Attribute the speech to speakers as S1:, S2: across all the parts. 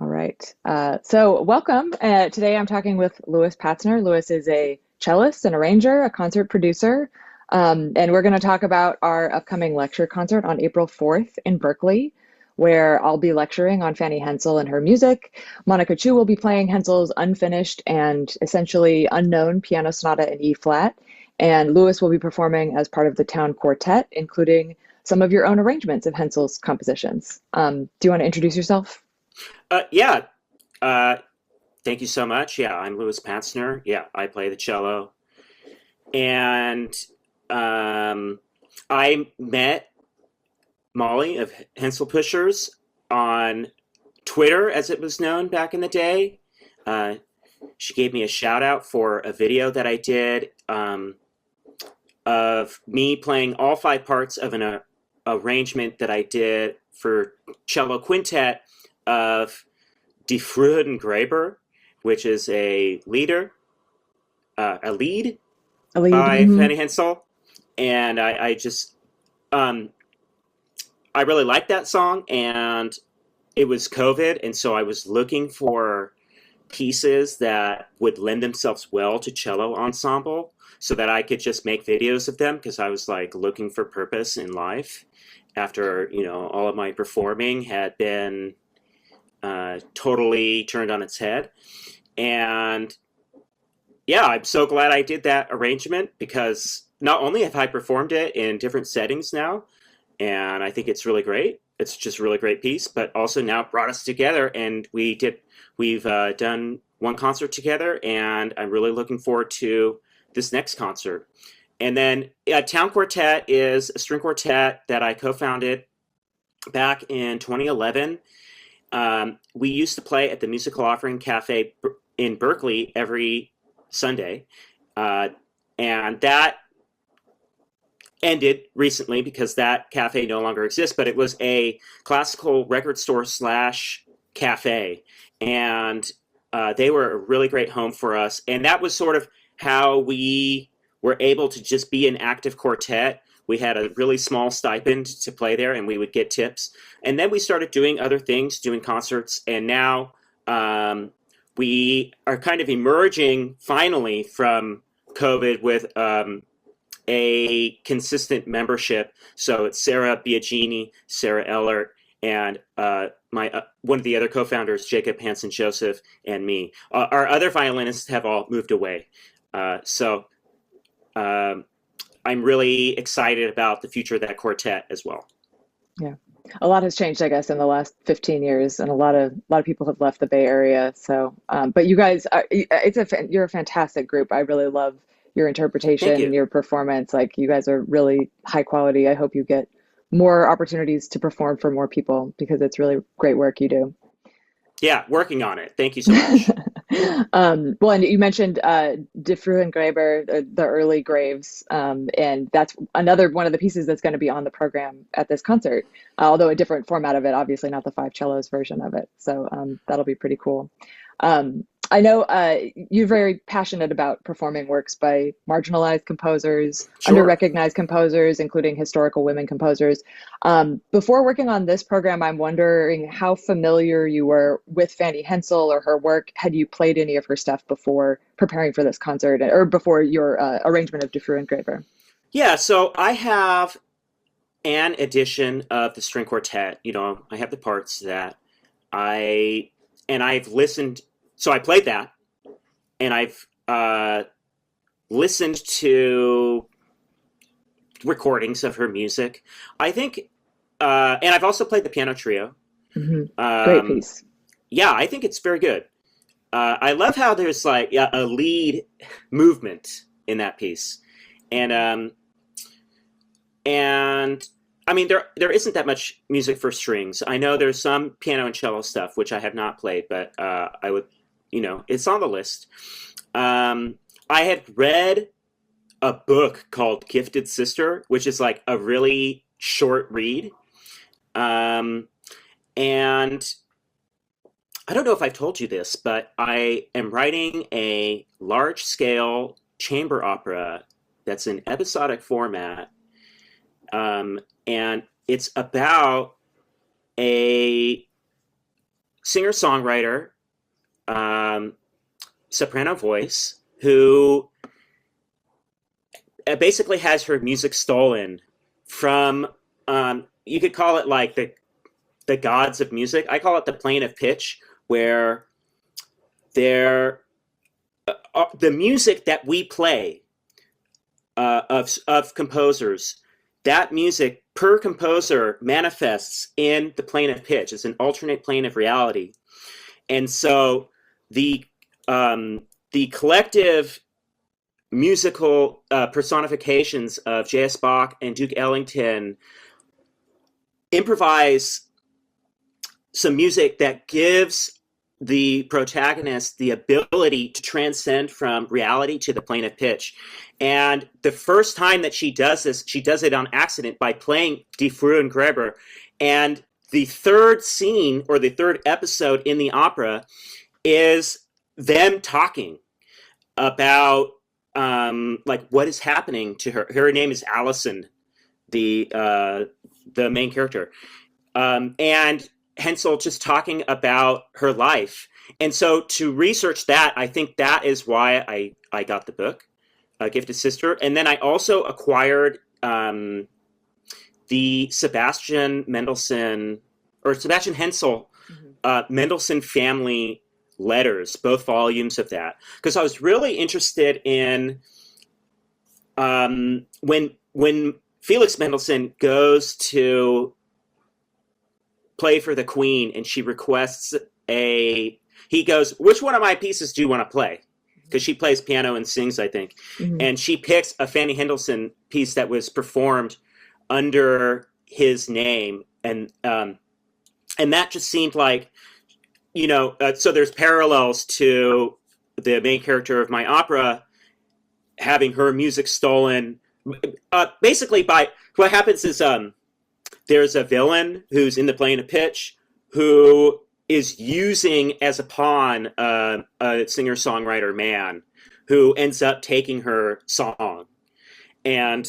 S1: All right. So welcome. Today I'm talking with Louis Patzner. Louis is a cellist, an arranger, a concert producer, and we're going to talk about our upcoming lecture concert on April 4th in Berkeley, where I'll be lecturing on Fanny Hensel and her music. Monica Chu will be playing Hensel's unfinished and essentially unknown piano sonata in E flat, and Louis will be performing as part of the town quartet, including some of your own arrangements of Hensel's compositions. Do you want to introduce yourself?
S2: Yeah. Uh, Thank you so much. Yeah, I'm Louis Patzner. Yeah, I play the cello. And um, I met Molly of Henselpushers on Twitter, as it was known back in the day. Uh, she gave me a shout out for a video that I did of me playing all five parts of an arrangement that I did for cello quintet of Die frühen Gräber, which is a lead
S1: A lead?
S2: by
S1: Mhm.
S2: Fanny Hensel, and I just um, I really liked that song, and it was COVID, and so I was looking for pieces that would lend themselves well to cello ensemble, so that I could just make videos of them because I was like looking for purpose in life after all of my performing had been totally turned on its head. And yeah, I'm so glad I did that arrangement because not only have I performed it in different settings now, and I think it's really great. It's just a really great piece, but also now brought us together, and we've done one concert together, and I'm really looking forward to this next concert. And then Town Quartet is a string quartet that I co-founded back in 2011. We used to play at the Musical Offering Cafe in Berkeley every Sunday, uh, and that ended recently because that cafe no longer exists. But it was a classical record store slash cafe, and they were a really great home for us. And that was sort of how we were able to just be an active quartet. We had a really small stipend to play there, and we would get tips. And then we started doing other things, doing concerts, and now we are kind of emerging finally from COVID with a consistent membership. So it's Sarah Biagini, Sarah Ellert, and my one of the other co-founders, Jacob Hansen Joseph, and me. Our other violinists have all moved away. So um, I'm really excited about the future of that quartet as well.
S1: Yeah. A lot has changed, I guess, in the last 15 years, and a lot of people have left the Bay Area. So, but you guys are, you're a fantastic group. I really love your
S2: Thank
S1: interpretation,
S2: you.
S1: your performance. Like you guys are really high quality. I hope you get more opportunities to perform for more people because it's really great work you do.
S2: Yeah, working on it. Thank you so much.
S1: Well, and you mentioned Die frühen Gräber, the early graves, and that's another one of the pieces that's going to be on the program at this concert, although a different format of it, obviously not the five cellos version of it. So that'll be pretty cool. I know you're very passionate about performing works by marginalized composers,
S2: Sure.
S1: under-recognized composers, including historical women composers. Before working on this program, I'm wondering how familiar you were with Fanny Hensel or her work. Had you played any of her stuff before preparing for this concert or before your arrangement of Die Frühen Gräber?
S2: Yeah, so I have an edition of the string quartet. I have the parts that I and I've listened. So I played that, and I've listened to recordings of her music. I think, and I've also played the piano trio.
S1: Hmm. Great
S2: Um,
S1: piece.
S2: yeah, I think it's very good. I love how there's like yeah, a lead movement in that piece, and and I mean there isn't that much music for strings. I know there's some piano and cello stuff which I have not played, but I would, it's on the list. Um, I had read a book called Gifted Sister, which is like a really short read, um, and I don't know if I've told you this, but I am writing a large scale chamber opera that's in episodic format, and it's about a singer-songwriter, um, soprano voice, who basically has her music stolen from, you could call it like the gods of music. I call it the plane of pitch, where they're the music that we play of composers, that music per composer manifests in the plane of pitch. It's an alternate plane of reality. And so the collective musical personifications of J.S. Bach and Duke Ellington improvise some music that gives the protagonist the ability to transcend from reality to the plane of pitch. And the first time that she does this, she does it on accident by playing Die frühen Gräber. And the third scene, or the third episode in the opera, is them talking about like what is happening to her. Her name is Allison, the main character, and Hensel just talking about her life. And so to research that, I think that is why I got the book, Gifted Sister. And then I also acquired the Sebastian Hensel Mendelssohn family letters, both volumes of that, because I was really interested in when Felix Mendelssohn goes to play for the Queen, and she requests he goes, which one of my pieces do you want to play? Because she plays piano and sings, I think. Mm-hmm. And she picks a Fanny Hensel piece that was performed under his name. And that just seemed like, so there's parallels to the main character of my opera having her music stolen. Basically, by what happens is there's a villain who's in the plane of pitch who is using as a pawn a singer-songwriter man who ends up taking her song. And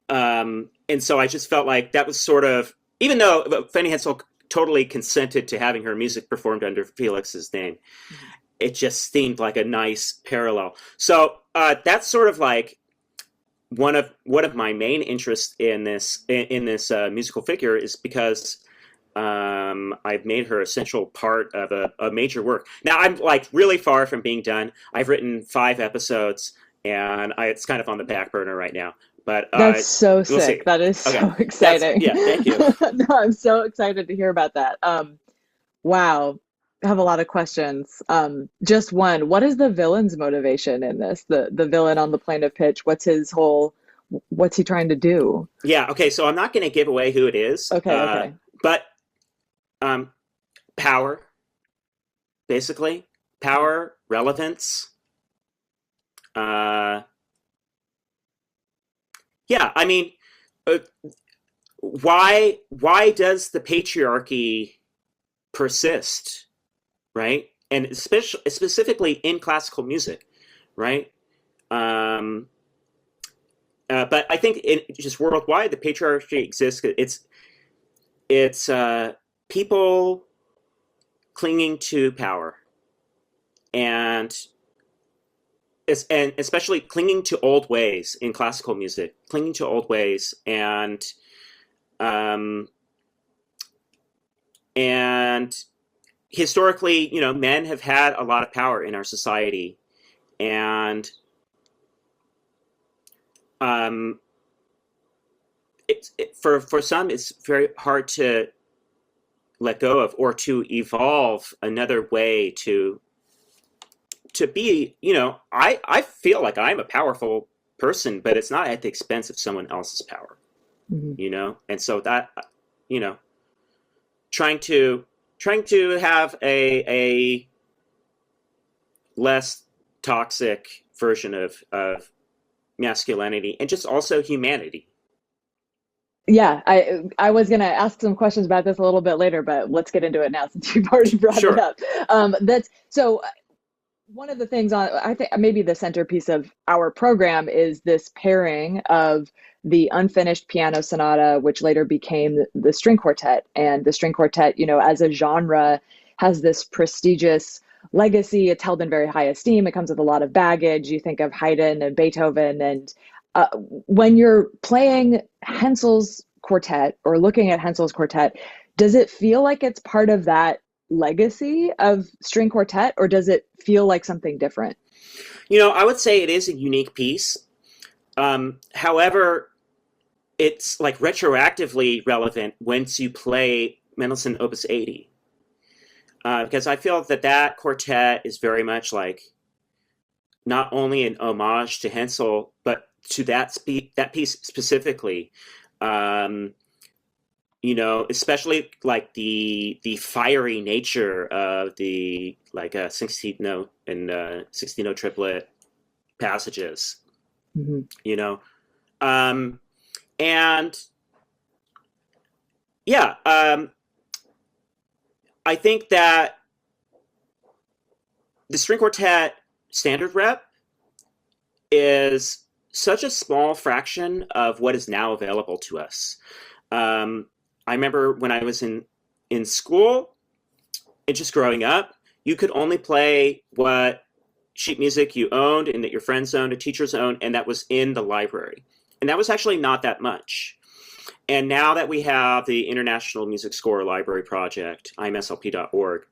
S2: so I just felt like that was sort of, even though Fanny Hensel totally consented to having her music performed under Felix's name, mm-hmm. It just seemed like a nice parallel. So that's sort of like one of my main interests in this musical figure, is because I've made her a central part of a major work. Now I'm like really far from being done. I've written 5 episodes, and it's kind of on the back burner right now. But
S1: that's so
S2: we'll
S1: sick.
S2: See.
S1: That is so exciting.
S2: Yeah, thank you.
S1: No, I'm so excited to hear about that. Wow. I have a lot of questions. Just one, what is the villain's motivation in this? The villain on the plane of pitch, what's he trying to do?
S2: Yeah, okay, so I'm not going to give away who it is.
S1: Okay.
S2: But power, basically. Power, relevance. Yeah, I mean, why does the patriarchy persist, right? And especially specifically in classical music, right? But I think just worldwide, the patriarchy exists. It's people clinging to power, and especially clinging to old ways in classical music, and historically, men have had a lot of power in our society, and for some, it's very hard to let go of, or to evolve another way to be, I feel like I'm a powerful person, but it's not at the expense of someone else's power, mm-hmm. And so that, trying to have a less toxic version of masculinity, and just also humanity.
S1: Yeah, I was going to ask some questions about this a little bit later, but let's get into it now since you've already brought it up. That's so. One of the things I think maybe the centerpiece of our program is this pairing of the unfinished piano sonata, which later became the string quartet, and the string quartet, as a genre has this prestigious legacy. It's held in very high esteem. It comes with a lot of baggage. You think of Haydn and Beethoven. And when you're playing Hensel's quartet or looking at Hensel's quartet, does it feel like it's part of that legacy of string quartet, or does it feel like something different?
S2: I would say it is a unique piece. However, it's like retroactively relevant once you play Mendelssohn Opus 80. Because I feel that quartet is very much like not only an homage to Hensel, but to that piece specifically. Especially like the fiery nature of the like 16th note and 16th note triplet passages. Mm-hmm. And yeah, I think that the string quartet standard rep is such a small fraction of what is now available to us. I remember when I was in school and just growing up, you could only play what sheet music you owned and that your friends owned, a teachers owned, and that was in the library. And that was actually not that much. And now that we have the International Music Score Library Project, imslp.org,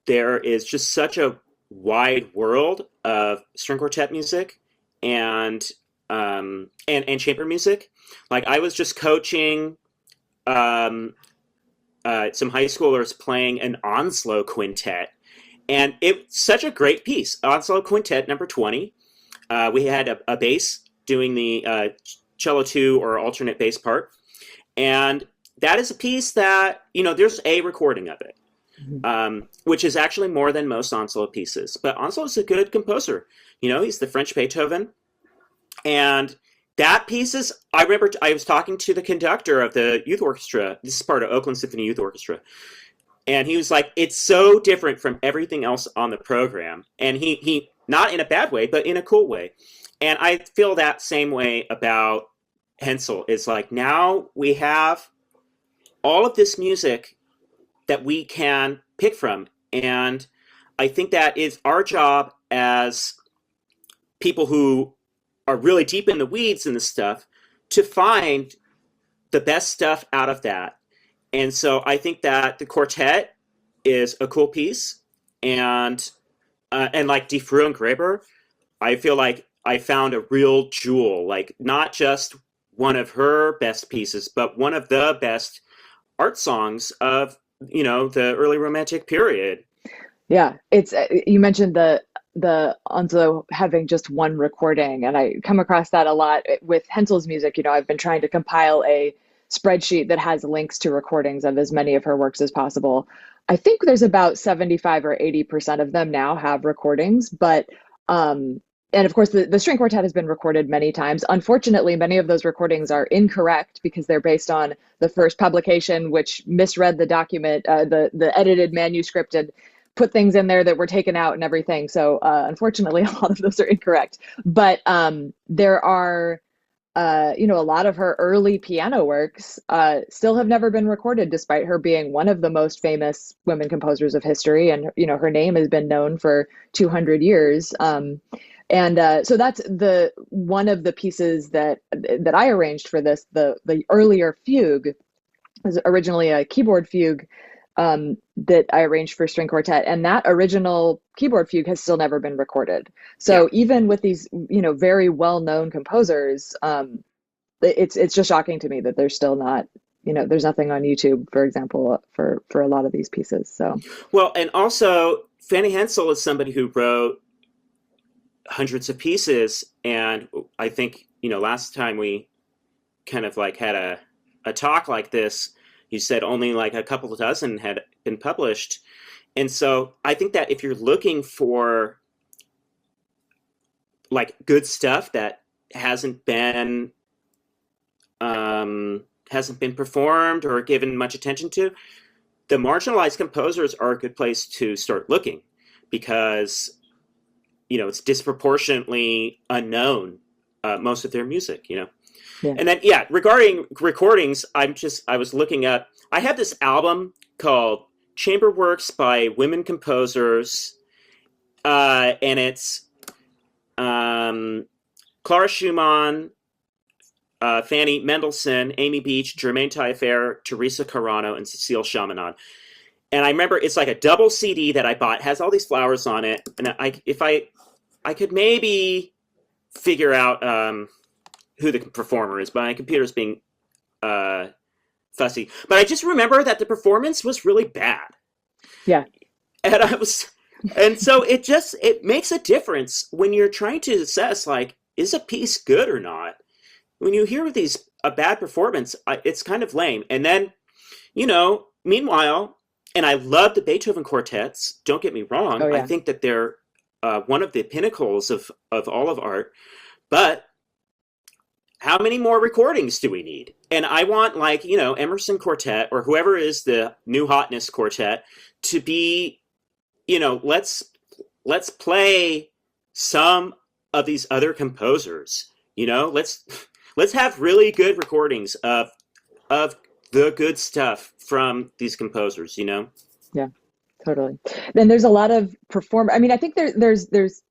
S2: there is just such a wide world of string quartet music and chamber music. Like I was just coaching some high schoolers playing an Onslow quintet, and it's such a great piece. Onslow Quintet number 20. We had a bass doing the cello 2 or alternate bass part, and that is a piece that there's a recording of it, which is actually more than most Onslow pieces. But Onslow is a good composer. He's the French Beethoven, and that piece is, I remember I was talking to the conductor of the youth orchestra. This is part of Oakland Symphony Youth Orchestra. And he was like, it's so different from everything else on the program. And he not in a bad way, but in a cool way. And I feel that same way about Hensel. It's like now we have all of this music that we can pick from. And I think that is our job as people who are really deep in the weeds and the stuff to find the best stuff out of that. And so I think that the quartet is a cool piece, and like Die Frühengräber, I feel like I found a real jewel, like not just one of her best pieces, but one of the best art songs of the early Romantic period.
S1: Yeah, it's you mentioned the Onslow having just one recording, and I come across that a lot with Hensel's music. I've been trying to compile a spreadsheet that has links to recordings of as many of her works as possible. I think there's about 75 or 80% of them now have recordings, but and of course the string quartet has been recorded many times. Unfortunately, many of those recordings are incorrect because they're based on the first publication, which misread the document, the edited manuscript, and put things in there that were taken out and everything. So unfortunately, a lot of those are incorrect. But there are, a lot of her early piano works still have never been recorded, despite her being one of the most famous women composers of history. And, her name has been known for 200 years. So that's one of the pieces that I arranged for this. The earlier fugue was originally a keyboard fugue that I arranged for string quartet, and that original keyboard fugue has still never been recorded. So even with these, very well-known composers, it's just shocking to me that there's still not, there's nothing on YouTube, for example, for a lot of these pieces. So
S2: well, and also Fanny Hensel is somebody who wrote hundreds of pieces, and I think last time we kind of like had a talk like this, you said only like a couple of dozen had been published. And so I think that if you're looking for like good stuff that hasn't been performed or given much attention to, the marginalized composers are a good place to start looking, because it's disproportionately unknown, most of their music. Yeah. And then, regarding recordings, I was looking up, I have this album called chamber works by women composers, and it's Clara Schumann, Fanny Mendelssohn, Amy Beach, Germaine Taillefer, Teresa Carano, and Cecile Chaminade. And I remember it's like a double CD that I bought. It has all these flowers on it, and if I could maybe figure out who the performer is, but my computer's being fussy. But I just remember that the performance was really bad.
S1: Yeah.
S2: And so it makes a difference when you're trying to assess, like, is a piece good or not? When you hear a bad performance, it's kind of lame. And then, meanwhile, and I love the Beethoven quartets, don't get me wrong.
S1: Oh, yeah.
S2: I think that they're one of the pinnacles of all of art. But how many more recordings do we need? And I want, like, Emerson Quartet or whoever is the new hotness quartet to be, let's play some of these other composers. Let's have really good recordings of the good stuff from these composers.
S1: Yeah, totally. Then there's a lot of I mean, I think there's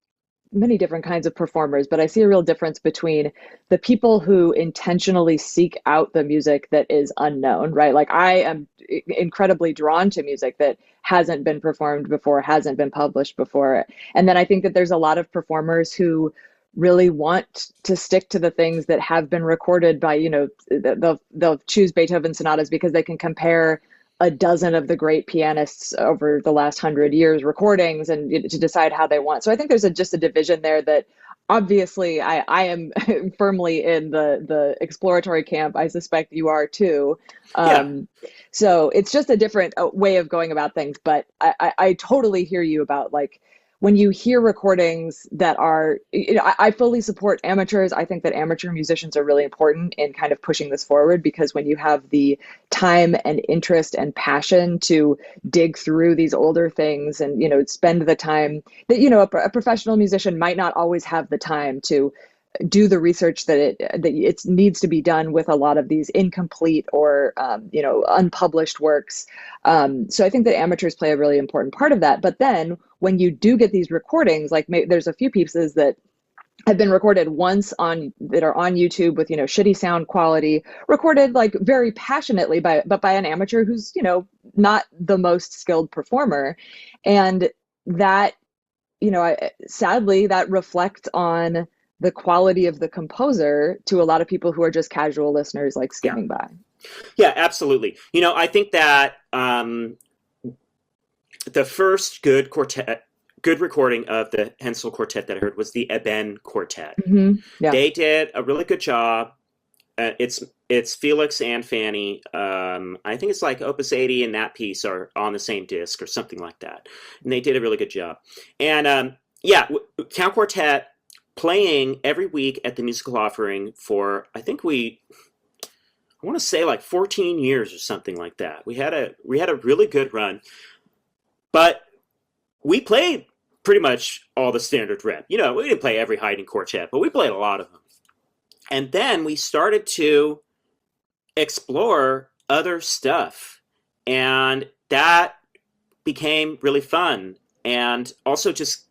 S1: many different kinds of performers, but I see a real difference between the people who intentionally seek out the music that is unknown, right? Like, I am incredibly drawn to music that hasn't been performed before, hasn't been published before. And then I think that there's a lot of performers who really want to stick to the things that have been recorded by, they'll choose Beethoven sonatas because they can compare a dozen of the great pianists over the last 100 years recordings and to decide how they want. So I think there's just a division there that obviously I am firmly in the exploratory camp. I suspect you are too. So it's just a different way of going about things. But I totally hear you about, like, when you hear recordings that are, I fully support amateurs. I think that amateur musicians are really important in kind of pushing this forward, because when you have the time and interest and passion to dig through these older things and, spend the time that, a professional musician might not always have the time to do the research that it needs to be done with a lot of these incomplete or unpublished works. So I think that amateurs play a really important part of that. But then when you do get these recordings, like, there's a few pieces that have been recorded once that are on YouTube with shitty sound quality, recorded like very passionately by an amateur who's not the most skilled performer, and that sadly that reflects on the quality of the composer to a lot of people who are just casual listeners, like, skimming by.
S2: Yeah, absolutely. I think that the first good recording of the Hensel quartet that I heard was the Eben quartet.
S1: Mm-hmm. Yeah.
S2: They did a really good job. It's Felix and Fanny. I think it's like Opus 80 and that piece are on the same disc or something like that. And they did a really good job. And Count Quartet playing every week at the Musical Offering for, I want to say like 14 years or something like that. We had a really good run, but we played pretty much all the standard rep. We didn't play every Haydn quartet, but we played a lot of them. And then we started to explore other stuff, and that became really fun, and also just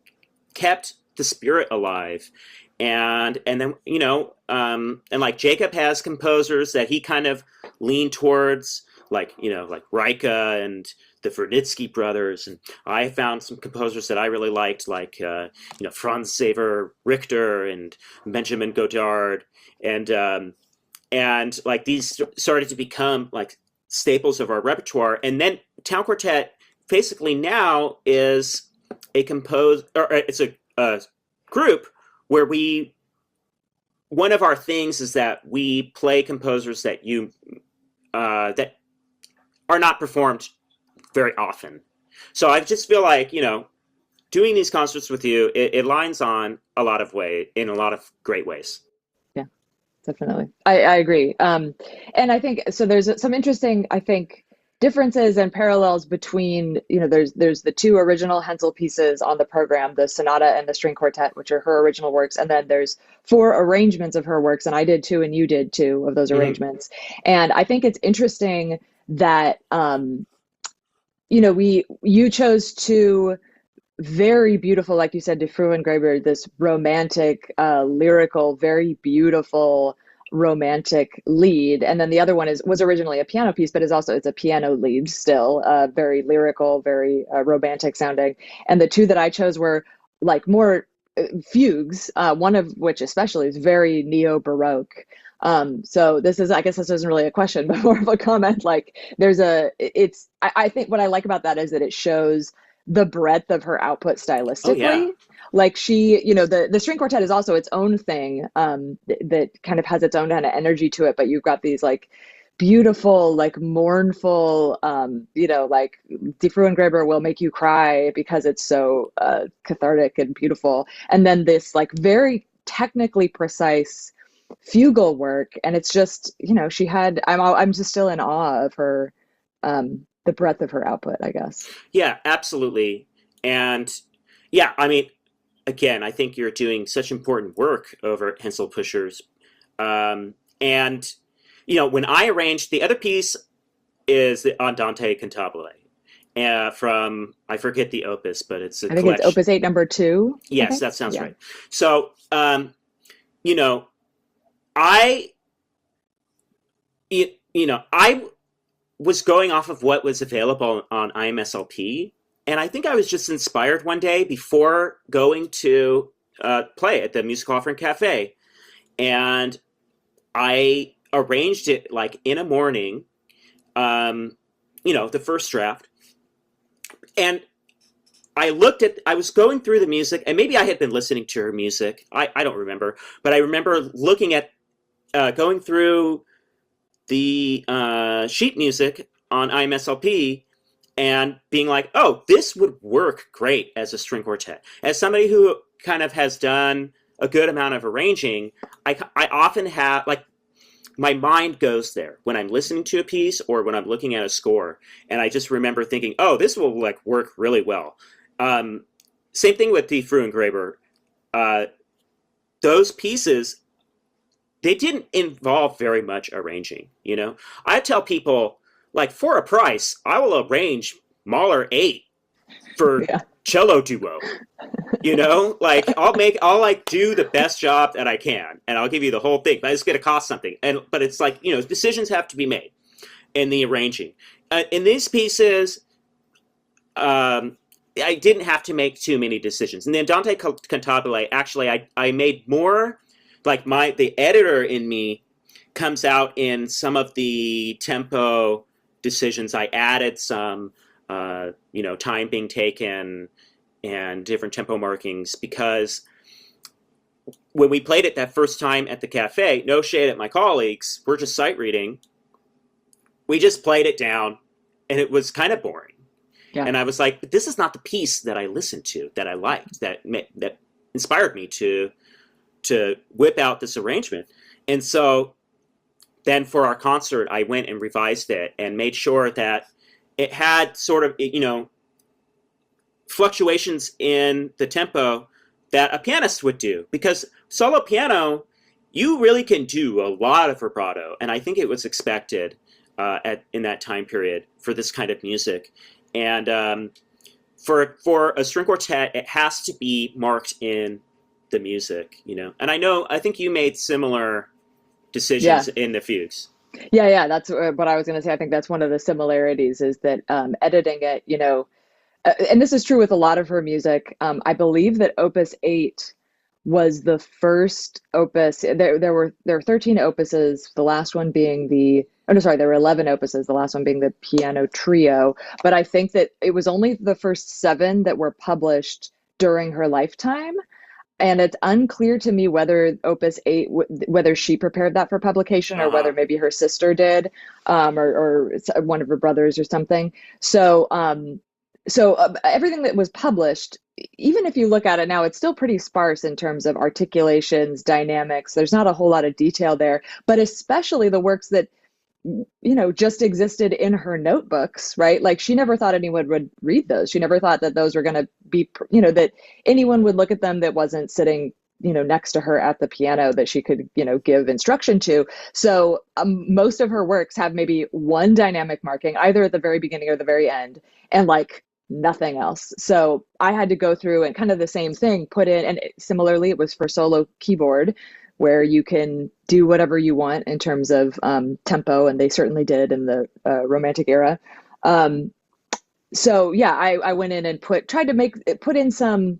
S2: kept the spirit alive. And then and like Jacob has composers that he kind of leaned towards, like Reika and the Vernitsky brothers, and I found some composers that I really liked, like Franz Xaver Richter and Benjamin Godard, and like these started to become like staples of our repertoire. And then Town Quartet basically now is it's a group where one of our things is that we play composers that that are not performed very often. So I just feel like, doing these concerts with you, it lines on a lot of in a lot of great ways.
S1: Yeah, definitely. I agree. And I think, so there's some interesting, I think, differences and parallels between, there's the two original Hensel pieces on the program, the sonata and the string quartet, which are her original works. And then there's 4 arrangements of her works. And I did 2 and you did 2 of those arrangements. And I think it's interesting that you chose to very beautiful, like you said, De Fruengraber, this romantic, lyrical, very beautiful romantic lead. And then the other one was originally a piano piece, but it's a piano lead still, very lyrical, very romantic sounding. And the two that I chose were like more fugues, one of which especially is very neo-Baroque. So I guess this isn't really a question, but more of a comment. Like I think what I like about that is that it shows the breadth of her output
S2: Oh yeah.
S1: stylistically. Like the string quartet is also its own thing, that kind of has its own kind of energy to it. But you've got these like beautiful, like mournful, like Die Fruengraber will make you cry because it's so cathartic and beautiful. And then this like very technically precise fugal work, and it's just I'm just still in awe of her, the breadth of her output, I guess.
S2: Yeah, absolutely. And yeah, I mean, again, I think you're doing such important work over at Henselpushers. And, when I arranged, the other piece is the Andante Cantabile, from, I forget the opus, but it's a
S1: I think it's
S2: collection.
S1: Opus 8 number 2, I
S2: Yes,
S1: think.
S2: that sounds
S1: Yeah.
S2: right. So, you know, I, I was going off of what was available on IMSLP, and I think I was just inspired one day before going to play at the Musical Offering Cafe, and I arranged it like in a morning, the first draft, and I was going through the music, and maybe I had been listening to her music. I don't remember, but I remember looking at, going through the sheet music on IMSLP and being like, oh, this would work great as a string quartet. As somebody who kind of has done a good amount of arranging, I often have, like, my mind goes there when I'm listening to a piece or when I'm looking at a score. And I just remember thinking, oh, this will like work really well. Same thing with Die Fruengraber. Those pieces, they didn't involve very much arranging, I tell people, like, for a price, I will arrange Mahler 8 for
S1: Yeah.
S2: cello duo. Like, I'll like do the best job that I can, and I'll give you the whole thing, but it's going to cost something. But it's like, decisions have to be made in the arranging. In these pieces, I didn't have to make too many decisions. In the Andante Cantabile, actually, I made more, like, the editor in me comes out in some of the tempo decisions. I added some, time being taken and different tempo markings, because when we played it that first time at the cafe, no shade at my colleagues, we're just sight reading. We just played it down, and it was kind of boring. Yeah. And I was like, but this is not the piece that I listened to, that I liked, that inspired me to whip out this arrangement. And so then for our concert, I went and revised it and made sure that it had sort of, fluctuations in the tempo that a pianist would do. Because solo piano, you really can do a lot of vibrato. And I think it was expected in that time period for this kind of music. And for a string quartet, it has to be marked in the music, And I think you made similar decisions in the fugues.
S1: Yeah, that's what I was going to say. I think that's one of the similarities, is that editing it, and this is true with a lot of her music. I believe that Opus 8 was the first opus. There were 13 opuses, the last one being there were 11 opuses, the last one being the piano trio. But I think that it was only the first 7 that were published during her lifetime. And it's unclear to me whether Opus 8, whether she prepared that for publication, or whether maybe her sister did, or one of her brothers or something. So everything that was published, even if you look at it now, it's still pretty sparse in terms of articulations, dynamics. There's not a whole lot of detail there, but especially the works that, just existed in her notebooks, right? Like, she never thought anyone would read those. She never thought that those were going to be, that anyone would look at them that wasn't sitting, next to her at the piano that she could, give instruction to. So most of her works have maybe one dynamic marking, either at the very beginning or the very end, and like nothing else. So I had to go through and kind of the same thing, put in, and similarly, it was for solo keyboard, where you can do whatever you want in terms of tempo, and they certainly did in the Romantic era. Um, so yeah, I went in and tried to put in some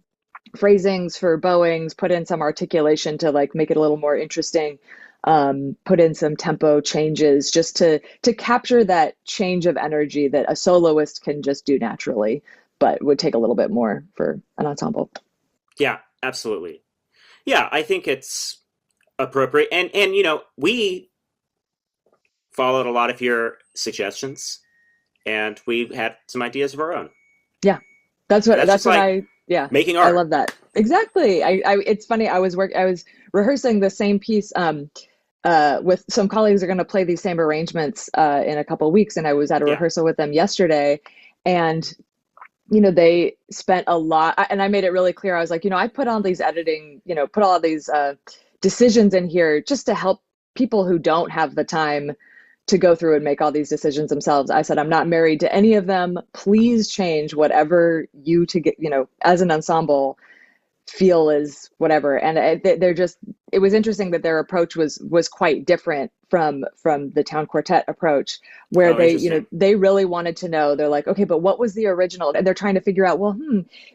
S1: phrasings for bowings, put in some articulation to like make it a little more interesting, put in some tempo changes just to capture that change of energy that a soloist can just do naturally, but would take a little bit more for an ensemble.
S2: Yeah, absolutely. Yeah, I think it's appropriate. And we followed a lot of your suggestions, and we had some ideas of our own.
S1: Yeah,
S2: And that's
S1: that's
S2: just
S1: what
S2: like
S1: I yeah,
S2: making
S1: I
S2: art.
S1: love that. Exactly. It's funny. I was rehearsing the same piece with some colleagues are going to play these same arrangements in a couple of weeks, and I was at a
S2: Yeah.
S1: rehearsal with them yesterday, and they spent a lot, and I made it really clear. I was like, I put on these editing, put all these decisions in here just to help people who don't have the time to go through and make all these decisions themselves. I said, I'm not married to any of them. Please change whatever you to get, as an ensemble feel is whatever. And they're just, it was interesting that their approach was quite different from the town quartet approach, where
S2: Oh,
S1: they,
S2: interesting.
S1: they really wanted to know. They're like, okay, but what was the original? And they're trying to figure out, well,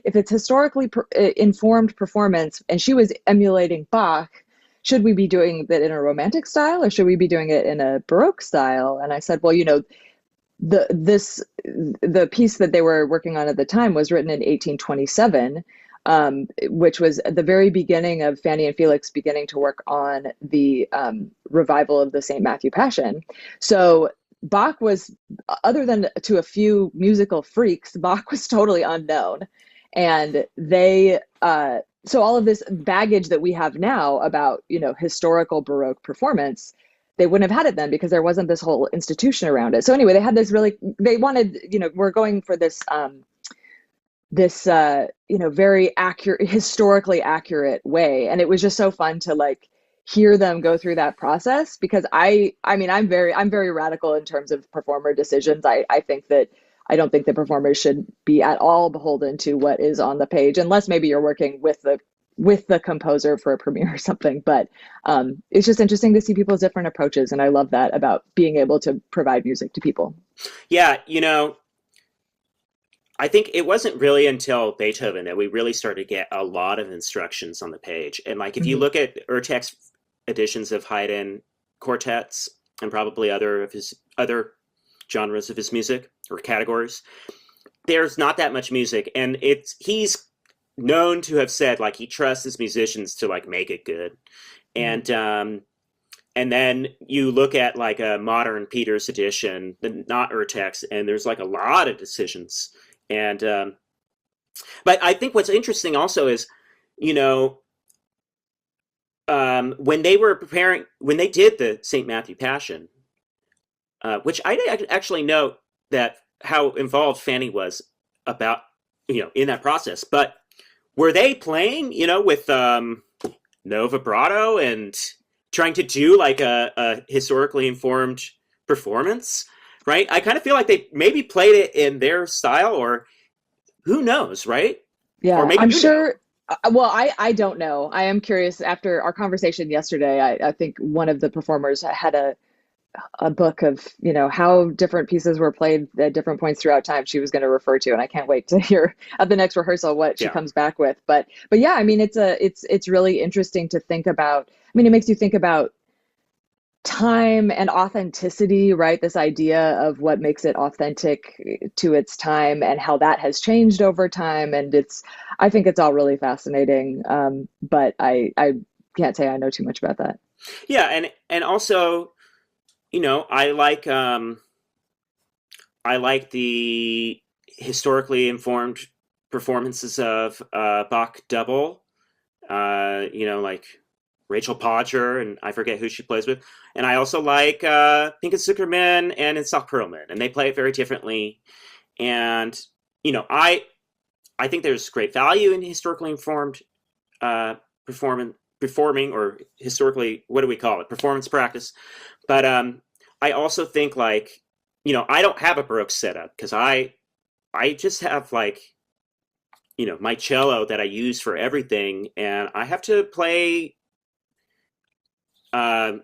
S1: if it's historically informed performance and she was emulating Bach, should we be doing that in a romantic style, or should we be doing it in a Baroque style? And I said, well, the piece that they were working on at the time was written in 1827, which was the very beginning of Fanny and Felix beginning to work on the revival of the St. Matthew Passion. So Bach was, other than to a few musical freaks, Bach was totally unknown. And so all of this baggage that we have now about, historical Baroque performance, they wouldn't have had it then because there wasn't this whole institution around it. So anyway, they had this they wanted, we're going for this very accurate, historically accurate way. And it was just so fun to like hear them go through that process, because I mean, I'm very radical in terms of performer decisions. I think that I don't think the performers should be at all beholden to what is on the page, unless maybe you're working with the composer for a premiere or something. But it's just interesting to see people's different approaches, and I love that about being able to provide music to people.
S2: Yeah, I think it wasn't really until Beethoven that we really started to get a lot of instructions on the page. And like if you
S1: Mm-hmm.
S2: look at Urtek's editions of Haydn quartets and probably other of his other genres of his music or categories, there's not that much music, and he's known to have said like he trusts his musicians to like make it good.
S1: Mm-hmm.
S2: And then you look at like a modern Peters edition, not Urtek's, and there's like a lot of decisions. And but I think what's interesting also is, you know, when they were when they did the St. Matthew Passion, which I actually note that how involved Fanny was about, in that process. But were they playing, with no vibrato and trying to do like a historically informed performance, right? I kind of feel like they maybe played it in their style, or who knows, right? Or
S1: Yeah,
S2: maybe
S1: I'm
S2: you know.
S1: sure. Well, I don't know. I am curious. After our conversation yesterday, I think one of the performers had a book of, how different pieces were played at different points throughout time she was going to refer to, and I can't wait to hear at the next rehearsal what she
S2: Yeah.
S1: comes back with. But yeah, I mean, it's really interesting to think about. I mean, it makes you think about time and authenticity, right? This idea of what makes it authentic to its time and how that has changed over time. And I think it's all really fascinating. But I can't say I know too much about that.
S2: Yeah, and also, I like the historically informed performances of Bach double. Like Rachel Podger, and I forget who she plays with. And I also like Pinket Zuckerman and Itzhak Perlman, and they play it very differently. And I think there's great value in historically informed performing, or historically, what do we call it? Performance practice. But I also think like, I don't have a Baroque setup because I just have like, my cello that I use for everything, and I have to play. I'm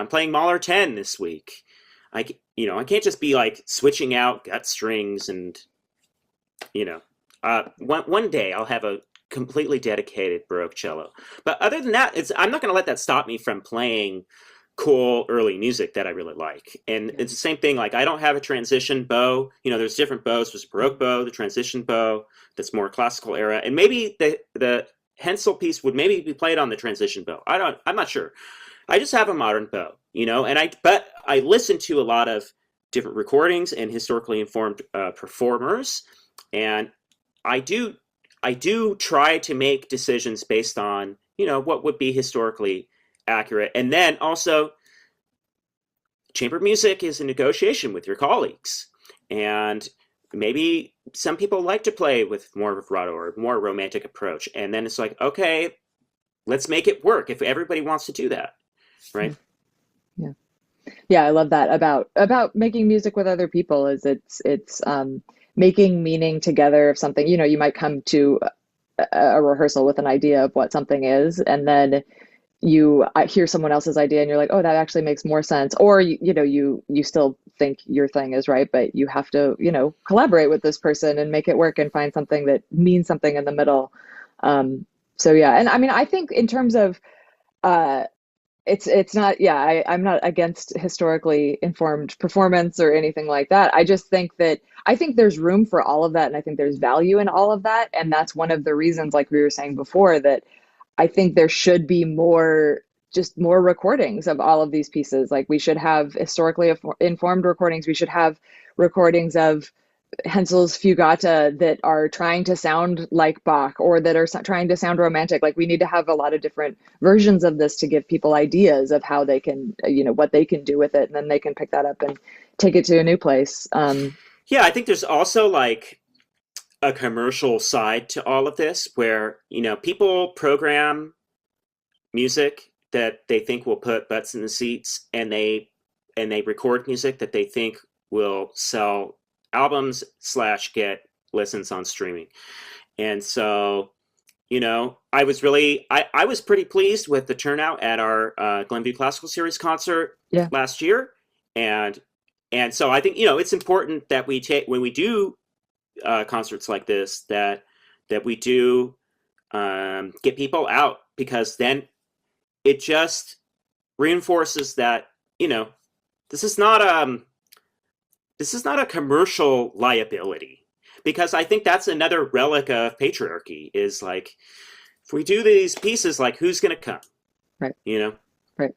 S2: playing Mahler 10 this week. I can't just be like switching out gut strings and, one day I'll have a completely dedicated Baroque cello. But other than that, I'm not going to let that stop me from playing cool early music that I really like. And it's the same thing. Like, I don't have a transition bow. There's different bows. There's a Baroque bow, the transition bow that's more classical era, and maybe the Hensel piece would maybe be played on the transition bow. I'm not sure. I just have a modern bow, but I listen to a lot of different recordings and historically informed performers, and I do try to make decisions based on, what would be historically accurate. And then also, chamber music is a negotiation with your colleagues, and maybe some people like to play with more vibrato or more romantic approach, and then it's like, okay, let's make it work if everybody wants to do that, right?
S1: Yeah, I love that about making music with other people. Is it's making meaning together of something. You might come to a rehearsal with an idea of what something is, and then you hear someone else's idea and you're like, oh, that actually makes more sense. Or you still think your thing is right, but you have to collaborate with this person and make it work and find something that means something in the middle. So yeah, and I mean, I think in terms of it's not, yeah, I'm not against historically informed performance or anything like that. I just think there's room for all of that, and I think there's value in all of that, and that's one of the reasons, like we were saying before, that I think there should be more recordings of all of these pieces. Like, we should have historically informed recordings. We should have recordings of Hensel's Fugata that are trying to sound like Bach, or that are trying to sound romantic. Like, we need to have a lot of different versions of this to give people ideas of how they can, what they can do with it. And then they can pick that up and take it to a new place.
S2: Yeah, I think there's also like a commercial side to all of this where, people program music that they think will put butts in the seats, and they record music that they think will sell albums / get listens on streaming. And so, I was pretty pleased with the turnout at our Glenview Classical Series concert last year. And so I think, it's important that when we do concerts like this, that we do get people out, because then it just reinforces that, this is not a commercial liability, because I think that's another relic of patriarchy, is like, if we do these pieces, like, who's going to come?
S1: Right.
S2: Right.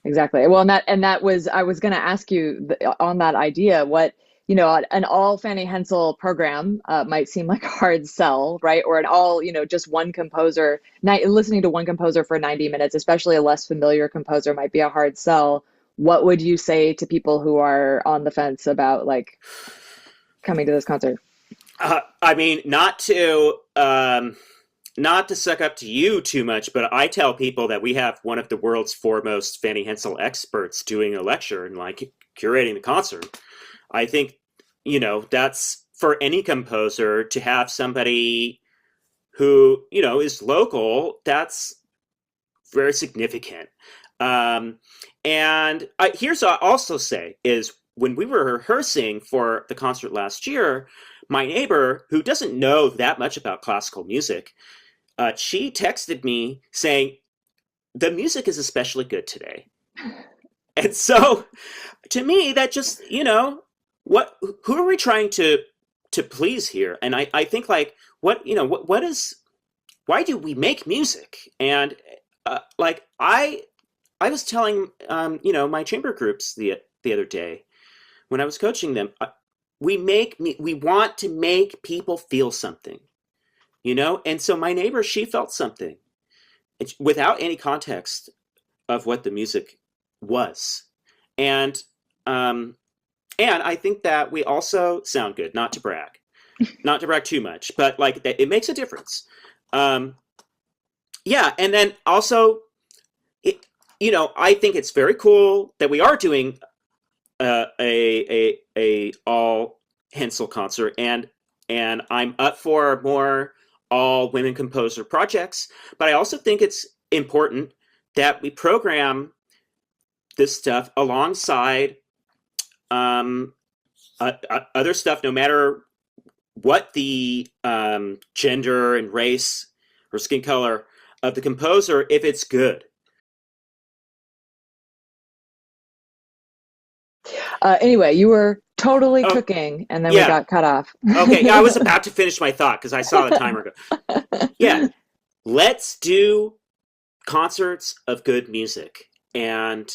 S1: Exactly. Well, that was, I was going to ask you on that idea, what, an all Fanny Hensel program might seem like a hard sell, right? Or an all, just one composer, listening to one composer for 90 minutes, especially a less familiar composer, might be a hard sell. What would you say to people who are on the fence about like coming to this concert?
S2: I mean, not to suck up to you too much, but I tell people that we have one of the world's foremost Fanny Hensel experts doing a lecture and like curating the concert. I think, that's for any composer to have somebody who, is local. That's very significant. And here's what I'll also say is, when we were rehearsing for the concert last year, my neighbor, who doesn't know that much about classical music, she texted me saying, the music is especially good today. And so to me, that just, who are we trying to please here? And I think like, why do we make music? And like, I was telling, my chamber groups the other day when I was coaching them, we want to make people feel something, And so my neighbor, she felt something without any context of what the music was. And I think that we also sound good, not to brag too much, but like, it makes a difference. yeah, and then also, it, I think it's very cool that we are doing a all Hensel concert, and I'm up for more all women composer projects. But I also think it's important that we program this stuff alongside um, other stuff, no matter what the gender and race or skin color of the composer, if it's good.
S1: Anyway, you were totally
S2: Oh,
S1: cooking, and then we
S2: yeah.
S1: got cut off.
S2: Okay. Yeah, I was about to finish my thought because I saw the timer go. Yeah. Let's do concerts of good music. And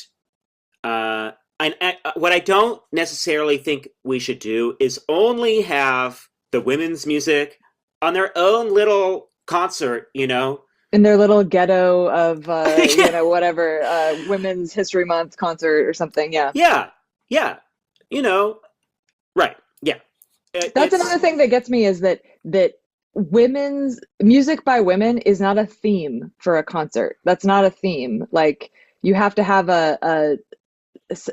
S2: what I don't necessarily think we should do is only have the women's music on their own little concert,
S1: In their little ghetto of
S2: yeah,
S1: whatever Women's History Month concert or something. Yeah.
S2: yeah, yeah, you know, right, yeah.
S1: That's another
S2: It's
S1: thing that gets me is that women's music by women is not a theme for a concert. That's not a theme. Like you have to have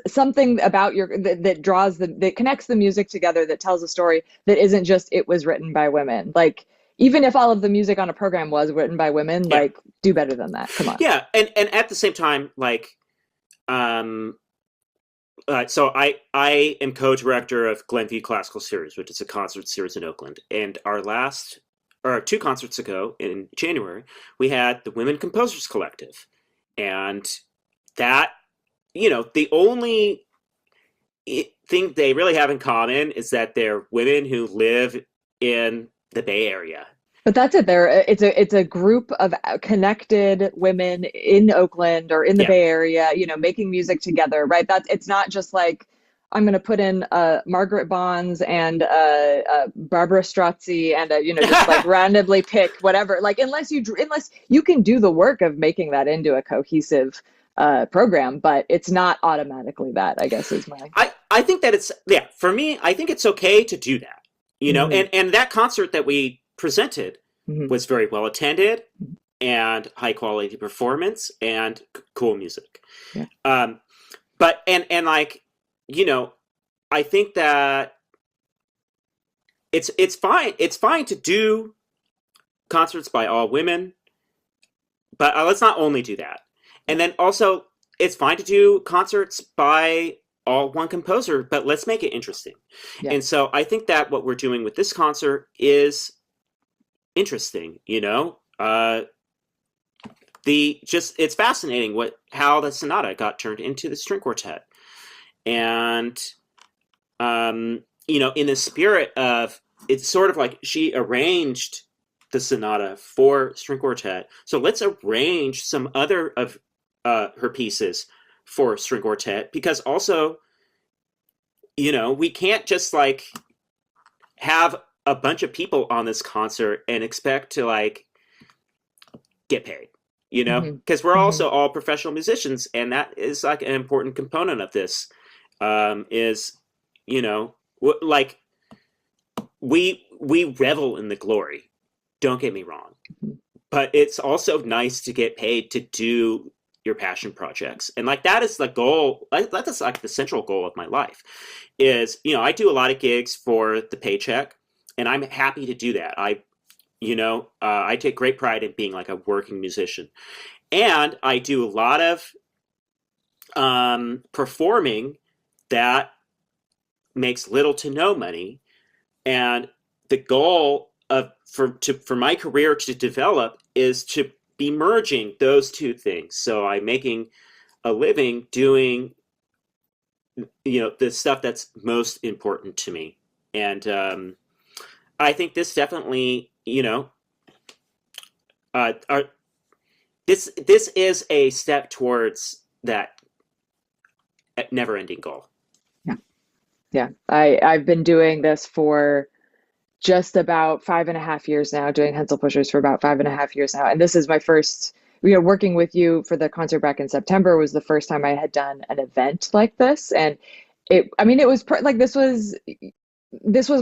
S1: something about that draws that connects the music together, that tells a story, that isn't just it was written by women. Like even if all of the music on a program was written by women,
S2: yeah,
S1: like do better than that. Come on.
S2: yeah, and at the same time, like, um, so I am co-director of Glenview Classical Series, which is a concert series in Oakland, and or 2 concerts ago in January, we had the Women Composers Collective, and that the only thing they really have in common is that they're women who live in the Bay Area.
S1: But that's it. It's a group of connected women in Oakland or in the
S2: Yeah.
S1: Bay Area, making music together, right? It's not just like I'm going to put in Margaret Bonds and Barbara Strozzi and just like randomly pick whatever. Like unless you can do the work of making that into a cohesive program, but it's not automatically that, I guess is my.
S2: I think that it's, yeah, for me, I think it's okay to do that.
S1: Hmm.
S2: And that concert that we presented
S1: Hmm.
S2: was very well attended and high quality performance and cool music.
S1: Yeah.
S2: But and like, I think that it's fine to do concerts by all women, but let's not only do that. And then also, it's fine to do concerts by all one composer, but let's make it interesting.
S1: Yeah.
S2: And so I think that what we're doing with this concert is interesting. It's fascinating how the sonata got turned into the string quartet, and in the spirit of, it's sort of like she arranged the sonata for string quartet. So let's arrange some other of her pieces for string quartet, because also, we can't just like have a bunch of people on this concert and expect to like get paid,
S1: Hmm.
S2: because we're
S1: Hmm.
S2: also all professional musicians, and that is like an important component of this. Is like we revel in the glory. Don't get me wrong, but it's also nice to get paid to do your passion projects, and like that is the goal. That's like the central goal of my life. Is I do a lot of gigs for the paycheck, and I'm happy to do that. I take great pride in being like a working musician, and I do a lot of performing that makes little to no money, and the goal for my career to develop is to be merging those two things. So I'm making a living doing the stuff that's most important to me, and I think this definitely are this is a step towards that never-ending goal.
S1: Yeah. Yeah. I've been doing this for just about 5.5 years now, doing Henselpushers for about 5.5 years now. And this is my first, working with you for the concert back in September was the first time I had done an event like this. And I mean, it was like, this was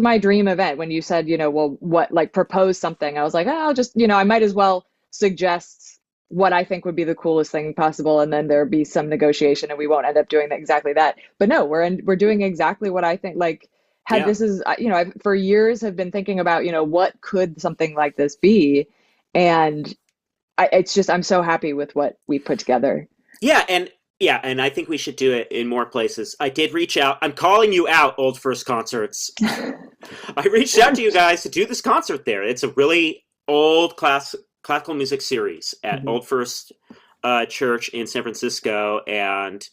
S1: my dream event. When you said, well, what, like propose something, I was like, oh, I'll just, I might as well suggest what I think would be the coolest thing possible, and then there'd be some negotiation, and we won't end up doing exactly that. But no, we're doing exactly what I think. Like, had
S2: Yeah.
S1: this is I've for years have been thinking about what could something like this be, and it's just I'm so happy with what we put together.
S2: Yeah, and I think we should do it in more places. I did reach out. I'm calling you out, Old First Concerts. I reached out to you guys to do this concert there. It's a really old classical music series at
S1: Mhm.
S2: Old First Church in San Francisco, and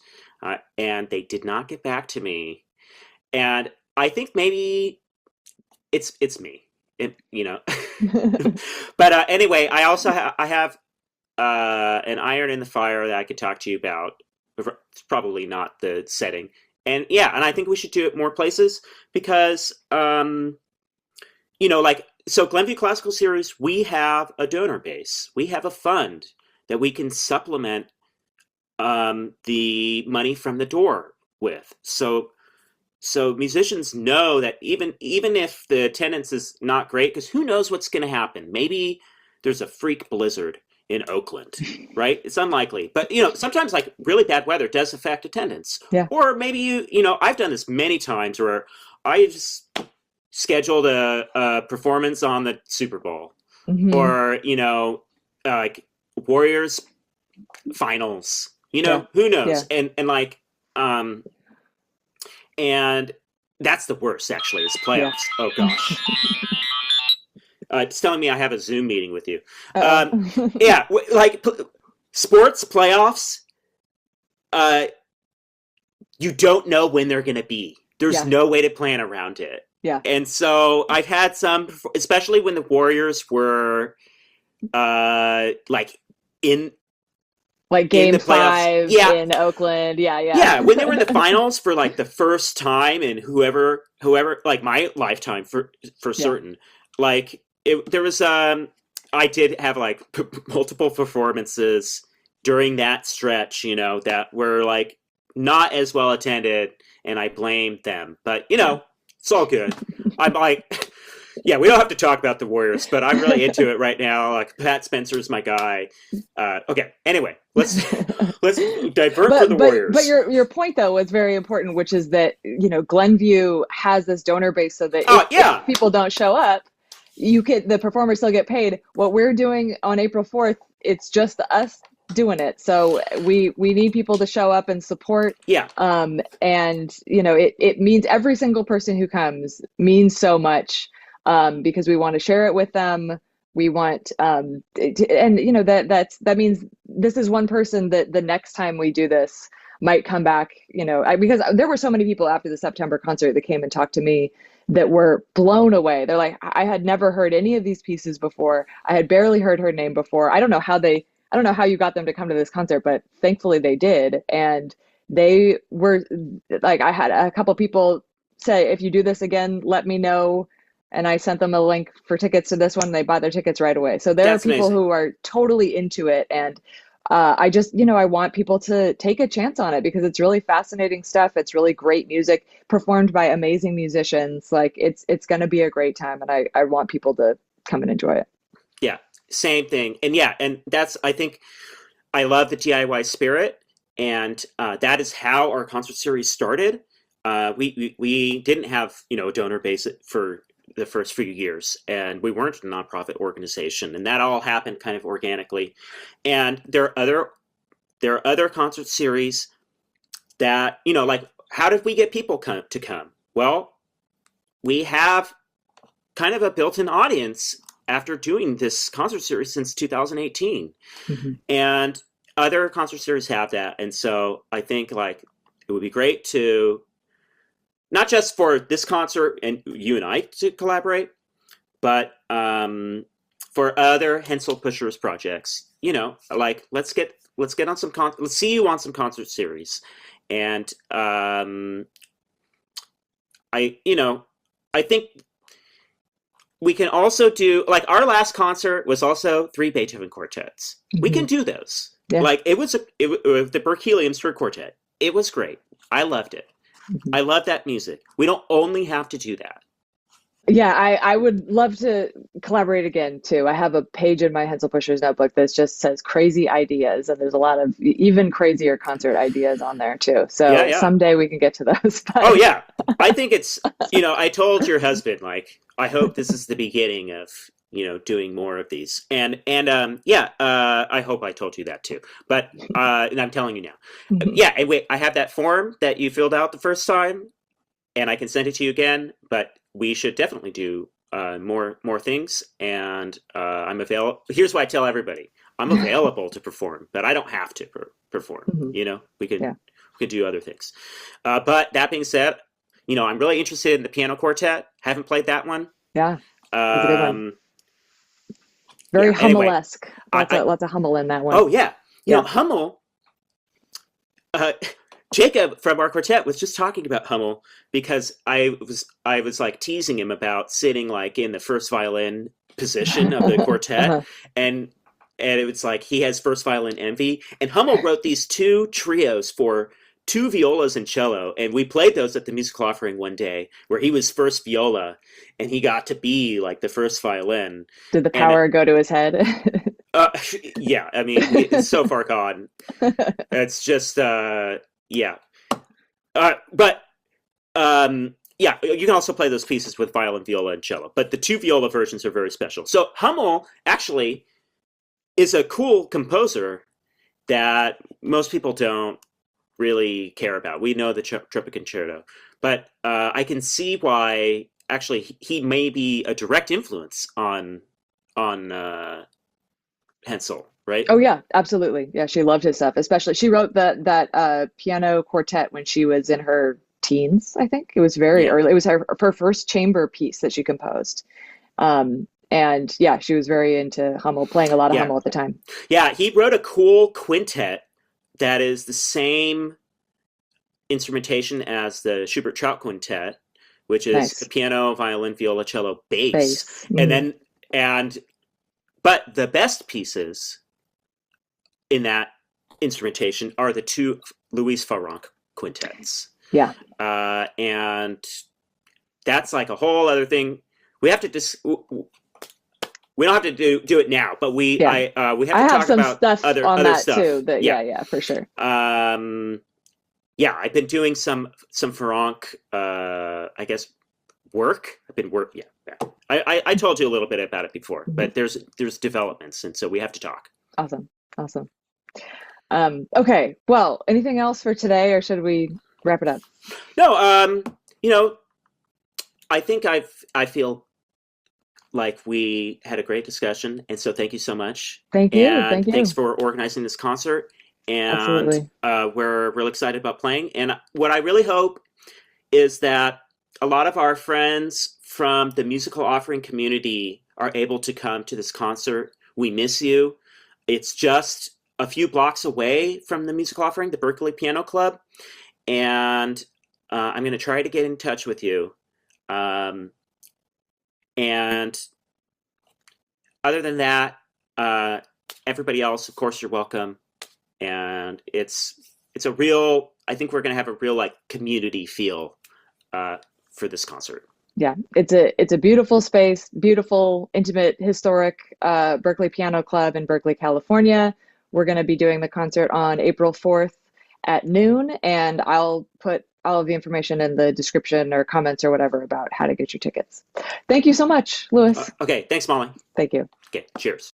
S2: they did not get back to me. And I think maybe it's me. But anyway, I also I have an iron in the fire that I could talk to you about. It's probably not the setting. And yeah, and I think we should do it more places because, like, so Glenview Classical Series, we have a donor base. We have a fund that we can supplement the money from the door with. So musicians know that even if the attendance is not great, because who knows what's going to happen? Maybe there's a freak blizzard in Oakland, right? It's unlikely, but sometimes like really bad weather does affect attendance.
S1: Yeah.
S2: Or maybe I've done this many times where I just scheduled a performance on the Super Bowl,
S1: Hmm.
S2: or like Warriors finals.
S1: Yeah.
S2: Who knows?
S1: Yeah.
S2: And like and that's the worst, actually, is
S1: Yeah.
S2: playoffs. Oh gosh, it's telling me I have a Zoom meeting with you.
S1: Uh-oh.
S2: Yeah, like sports playoffs. Uh, you don't know when they're going to be. There's
S1: Yeah.
S2: no way to plan around it.
S1: Yeah.
S2: And so I've had some, especially when the Warriors were like in
S1: Like
S2: in
S1: game
S2: the playoffs.
S1: five
S2: Yeah,
S1: in Oakland. Yeah. Yeah.
S2: yeah, when they were in the finals for like the first time in whoever like my lifetime for
S1: Yeah.
S2: certain. Like there was I did have like multiple performances during that stretch, that were like not as well attended, and I blamed them. But
S1: Yeah.
S2: it's all good. I'm like, yeah, we don't have to talk about the Warriors, but I'm really into it right now. Like Pat Spencer's my guy. Okay, anyway, let's divert for the
S1: But
S2: Warriors.
S1: your point though was very important, which is that Glenview has this donor base so that
S2: Oh
S1: if
S2: yeah,
S1: people don't show up, the performers still get paid. What we're doing on April 4th, it's just us doing it. So we need people to show up and support.
S2: yeah,
S1: And it means every single person who comes means so much, because we want to share it with them. We want and that means this is one person that the next time we do this might come back, because there were so many people after the September concert that came and talked to me that were blown away. They're like, I had never heard any of these pieces before. I had barely heard her name before. I don't know how you got them to come to this concert, but thankfully they did. And they were like, I had a couple people say, if you do this again, let me know. And I sent them a link for tickets to this one. They bought their tickets right away. So there are
S2: that's
S1: people
S2: amazing.
S1: who are totally into it. And I just, I want people to take a chance on it because it's really fascinating stuff. It's really great music performed by amazing musicians. Like it's going to be a great time. And I want people to come and enjoy it.
S2: Yeah, same thing. And yeah, and that's I think I love the DIY spirit, and that is how our concert series started. We didn't have a donor base for the first few years, and we weren't a nonprofit organization, and that all happened kind of organically. And there are other concert series that like how did we get people to come? Well, we have kind of a built-in audience after doing this concert series since 2018,
S1: Mhm.
S2: and other concert series have that. And so I think like it would be great to not just for this concert and you and I to collaborate, but for other Henselpushers projects. Like let's get on let's see you on some concert series, and I think we can also do like our last concert was also three Beethoven quartets. We can
S1: Mhm.
S2: do those.
S1: Yeah.
S2: Like it was the Berkeley String Quartet. It was great. I loved it.
S1: Mhm.
S2: I love that music. We don't only have to do that.
S1: Yeah, I would love to collaborate again too. I have a page in my Henselpushers notebook that just says crazy ideas, and there's a lot of even crazier concert ideas on there too.
S2: Yeah,
S1: So
S2: yeah.
S1: someday we can get to those.
S2: Oh
S1: But
S2: yeah. I think it's, I told your husband, like, I hope this is the beginning of, doing more of these. And yeah, I hope I told you that too. But and I'm telling you now.
S1: Mhm.
S2: Yeah, and wait, I have that form that you filled out the first time, and I can send it to you again, but we should definitely do more things, and I'm available. Here's what I tell everybody: I'm available to perform, but I don't have to perform.
S1: Mhm.
S2: We could
S1: Yeah,
S2: do other things. But that being said, I'm really interested in the piano quartet. Haven't played that one.
S1: yeah, that's a good one.
S2: Um,
S1: Very
S2: yeah. Anyway,
S1: Hummel-esque.
S2: I
S1: Lots of Hummel in that one.
S2: oh yeah,
S1: Yeah.
S2: Hummel. Uh, Jacob from our quartet was just talking about Hummel because I was like teasing him about sitting like in the first violin position of the quartet,
S1: Uh-huh.
S2: and it was like he has first violin envy, and Hummel wrote these two trios for two violas and cello, and we played those at the musical offering one day where he was first viola and he got to be like the first violin.
S1: Did the
S2: And
S1: power go to his head?
S2: uh, yeah, I mean, it's so far gone. It's just yeah. But yeah, you can also play those pieces with violin, viola, and cello. But the two viola versions are very special. So Hummel actually is a cool composer that most people don't really care about. We know the Trumpet Concerto, but I can see why actually he may be a direct influence on Hensel, right?
S1: Oh yeah, absolutely. Yeah, she loved his stuff. Especially she wrote that piano quartet when she was in her teens, I think. It was very
S2: Yeah,
S1: early. It was her first chamber piece that she composed. And yeah, she was very into Hummel, playing a lot of
S2: yeah,
S1: Hummel at the time.
S2: yeah. He wrote a cool quintet that is the same instrumentation as the Schubert Trout Quintet, which is
S1: Nice.
S2: piano, violin, viola, cello, bass,
S1: Bass.
S2: and
S1: Mhm.
S2: then and but the best pieces in that instrumentation are the two Louis Farrenc quintets,
S1: Yeah.
S2: and that's like a whole other thing. We have to we don't have to do it now, but
S1: Yeah.
S2: we have
S1: I
S2: to
S1: have
S2: talk
S1: some
S2: about
S1: stuff on
S2: other
S1: that too.
S2: stuff.
S1: That
S2: Yeah.
S1: yeah, for sure.
S2: Um, yeah, I've been doing some Farronk, I guess, work. I've been work. Yeah, yeah. I told you a little bit about it before,
S1: Mhm.
S2: but there's developments, and so we have to talk.
S1: Awesome. Awesome. Okay. Well, anything else for today, or should we wrap it up?
S2: No, you know, I think I feel like we had a great discussion, and so thank you so much,
S1: Thank you.
S2: and
S1: Thank
S2: thanks
S1: you.
S2: for organizing this concert. And
S1: Absolutely.
S2: we're really excited about playing. And what I really hope is that a lot of our friends from the musical offering community are able to come to this concert. We miss you. It's just a few blocks away from the musical offering, the Berkeley Piano Club, and I'm going to try to get in touch with you. Um, and other than that, uh, everybody else, of course, you're welcome. And it's a real. I think we're going to have a real like community feel uh, for this concert.
S1: Yeah, it's a beautiful space, beautiful, intimate, historic Berkeley Piano Club in Berkeley, California. We're going to be doing the concert on April 4th at noon, and I'll put all of the information in the description or comments or whatever about how to get your tickets. Thank you so much, Louis.
S2: Okay, thanks, Molly.
S1: Thank you.
S2: Okay, cheers.